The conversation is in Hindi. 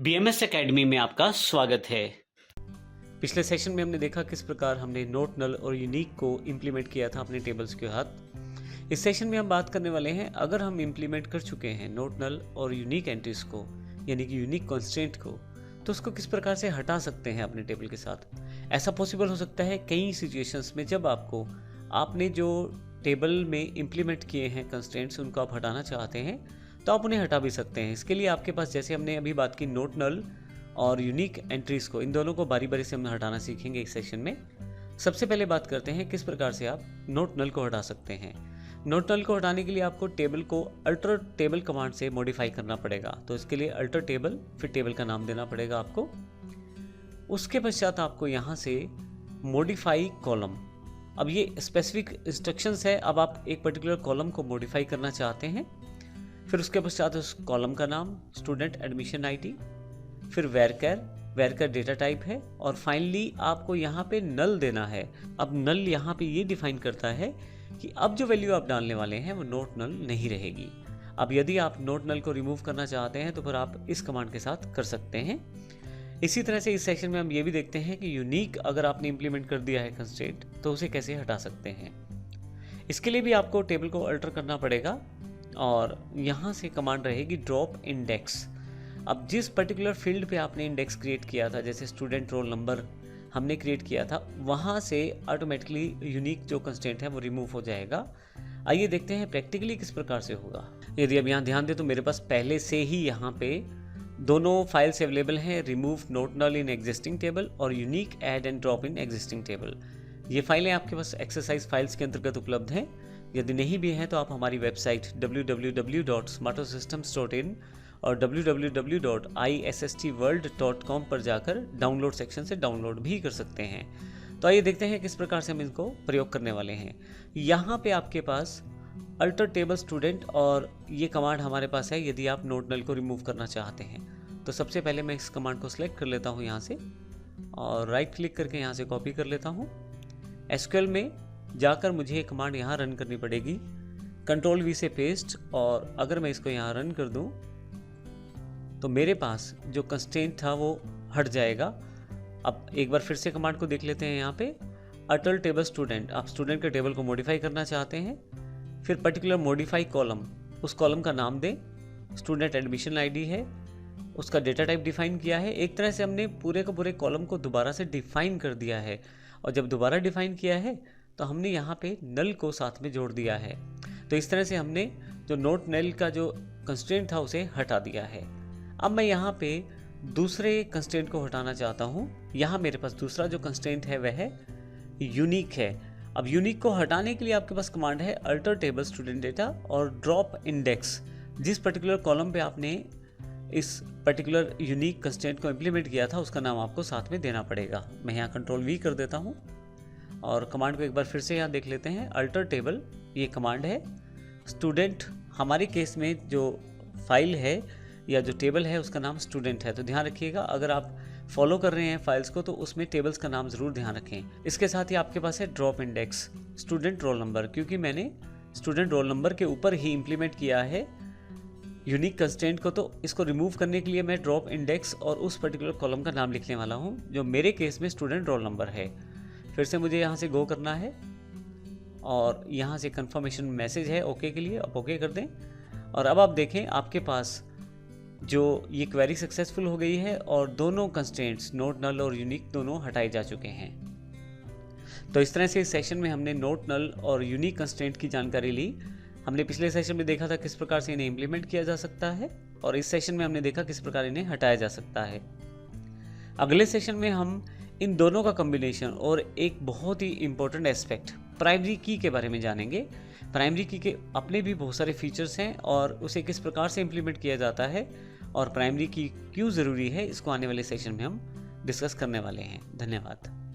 BMS एकेडमी में आपका स्वागत है। पिछले सेशन में हमने देखा किस प्रकार हमने नोट नल और यूनिक को इम्प्लीमेंट किया था अपने टेबल्स के साथ। इस सेशन में हम बात करने वाले हैं, अगर हम इम्प्लीमेंट कर चुके हैं नोट नल और यूनिक एंट्रीज को, यानी कि यूनिक कंस्ट्रेंट को, तो उसको किस प्रकार से हटा सकते हैं अपने टेबल के साथ। ऐसा पॉसिबल हो सकता है कई सिचुएशंस में, जब आपने जो टेबल में इम्प्लीमेंट किए हैं कंस्ट्रेंट्स उनको आप हटाना चाहते हैं, तो आप उन्हें हटा भी सकते हैं। इसके लिए आपके पास, जैसे हमने अभी बात की नोट नल और यूनिक एंट्रीज को, इन दोनों को बारी बारी से हम हटाना सीखेंगे इस सेशन में। सबसे पहले बात करते हैं किस प्रकार से आप नोट नल को हटा सकते हैं। नोट नल को हटाने के लिए आपको टेबल को अल्टर टेबल कमांड से मॉडिफाई करना पड़ेगा। तो इसके लिए अल्टर टेबल, फिर टेबल का नाम देना पड़ेगा आपको। उसके पश्चात आपको यहाँ से मॉडिफाई कॉलम, अब ये स्पेसिफिक इंस्ट्रक्शंस है। अब आप एक पर्टिकुलर कॉलम को मॉडिफाई करना चाहते हैं, फिर उसके पश्चात उस कॉलम का नाम, स्टूडेंट एडमिशन आईडी, फिर वेरकर डेटा टाइप है, और फाइनली आपको यहाँ पे नल देना है। अब नल यहाँ पे ये डिफाइन करता है कि अब जो वैल्यू आप डालने वाले हैं वो नोट नल नहीं रहेगी। अब यदि आप नोट नल को रिमूव करना चाहते हैं तो फिर आप इस कमांड के साथ कर सकते हैं। इसी तरह से इस सेशन में हम ये भी देखते हैं कि यूनिक अगर आपने इंप्लीमेंट कर दिया है कंस्ट्रेंट, तो उसे कैसे हटा सकते हैं। इसके लिए भी आपको टेबल को अल्टर करना पड़ेगा, और यहाँ से कमांड रहेगी ड्रॉप इंडेक्स। अब जिस पर्टिकुलर फील्ड पे आपने इंडेक्स क्रिएट किया था, जैसे स्टूडेंट रोल नंबर हमने क्रिएट किया था, वहाँ से ऑटोमेटिकली यूनिक जो कंस्ट्रेंट है वो रिमूव हो जाएगा। आइए देखते हैं प्रैक्टिकली किस प्रकार से होगा। यदि अब यहाँ ध्यान दें तो मेरे पास पहले से ही यहाँ पे दोनों फाइल्स अवेलेबल हैं, remove not null in existing table और unique add and drop in existing table. ये फाइलें आपके पास एक्सरसाइज फाइल्स के अंतर्गत उपलब्ध हैं। यदि नहीं भी हैं तो आप हमारी वेबसाइट www.smartosystems.in और www.issstworld.com पर जाकर डाउनलोड सेक्शन से डाउनलोड भी कर सकते हैं। तो आइए देखते हैं किस प्रकार से हम इनको प्रयोग करने वाले हैं। यहाँ पे आपके पास अल्टर टेबल स्टूडेंट और ये कमांड हमारे पास है यदि आप नोट नल को रिमूव करना चाहते हैं। तो सबसे पहले मैं इस कमांड को सिलेक्ट कर लेता हूँ यहाँ से, और राइट क्लिक करके यहाँ से कॉपी कर लेता हूँ। एसक्यूएल में जाकर मुझे ये कमांड यहाँ रन करनी पड़ेगी, कंट्रोल वी से पेस्ट, और अगर मैं इसको यहाँ रन कर दूँ तो मेरे पास जो कंस्ट्रेंट था वो हट जाएगा। अब एक बार फिर से कमांड को देख लेते हैं। यहाँ पे अल्टर टेबल स्टूडेंट, आप स्टूडेंट के टेबल को मॉडिफाई करना चाहते हैं, फिर पर्टिकुलर मॉडिफाई कॉलम, उस कॉलम का नाम दें, स्टूडेंट एडमिशन आईडी है, उसका डेटा टाइप डिफाइन किया है। एक तरह से हमने पूरे का पूरे कॉलम को दोबारा से डिफाइन कर दिया है, और जब दोबारा डिफाइन किया है तो हमने यहाँ पे नल को साथ में जोड़ दिया है। तो इस तरह से हमने जो नोट नल का जो कंस्ट्रेंट था उसे हटा दिया है। अब मैं यहाँ पे दूसरे कंस्ट्रेंट को हटाना चाहता हूँ। यहाँ मेरे पास दूसरा जो कंस्ट्रेंट है वह यूनिक है। अब यूनिक को हटाने के लिए आपके पास कमांड है अल्टर टेबल स्टूडेंट डेटा और ड्रॉप इंडेक्स। जिस पर्टिकुलर कॉलम पे आपने इस पर्टिकुलर यूनिक कंस्ट्रेंट को इम्प्लीमेंट किया था उसका नाम आपको साथ में देना पड़ेगा। मैं यहाँ कंट्रोल वी कर देता हूँ, और कमांड को एक बार फिर से यहाँ देख लेते हैं। अल्टर टेबल ये कमांड है, स्टूडेंट हमारे केस में जो फाइल है या जो टेबल है उसका नाम स्टूडेंट है। तो ध्यान रखिएगा, अगर आप फॉलो कर रहे हैं फाइल्स को तो उसमें टेबल्स का नाम ज़रूर ध्यान रखें। इसके साथ ही आपके पास है drop index, student roll number, क्योंकि मैंने स्टूडेंट रोल नंबर के ऊपर ही इम्प्लीमेंट किया है यूनिक कंस्ट्रेंट को, तो इसको रिमूव करने के लिए मैं ड्रॉप इंडेक्स और उस पर्टिकुलर कॉलम का नाम लिखने वाला हूँ जो मेरे केस में स्टूडेंट रोल नंबर है। फिर से मुझे यहाँ से गो करना है, और यहाँ से कंफर्मेशन मैसेज है ओके के लिए, आप ओके कर दें। और अब आप देखें आपके पास जो ये क्वेरी सक्सेसफुल हो गई है, और दोनों कंस्ट्रेंट्स नोट नल और यूनिक दोनों हटाए जा चुके हैं। तो इस तरह से इस सेशन में हमने नोट नल और यूनिक कंस्ट्रेंट की जानकारी ली। हमने पिछले सेशन में देखा था किस प्रकार से इन्हें इम्प्लीमेंट किया जा सकता है, और इस सेशन में हमने देखा किस प्रकार इन्हें हटाया जा सकता है। अगले सेशन में हम इन दोनों का कॉम्बिनेशन और एक बहुत ही इंपॉर्टेंट एस्पेक्ट प्राइमरी की के बारे में जानेंगे। प्राइमरी की के अपने भी बहुत सारे फीचर्स हैं, और उसे किस प्रकार से इम्प्लीमेंट किया जाता है और प्राइमरी की क्यों ज़रूरी है, इसको आने वाले सेशन में हम डिस्कस करने वाले हैं। धन्यवाद।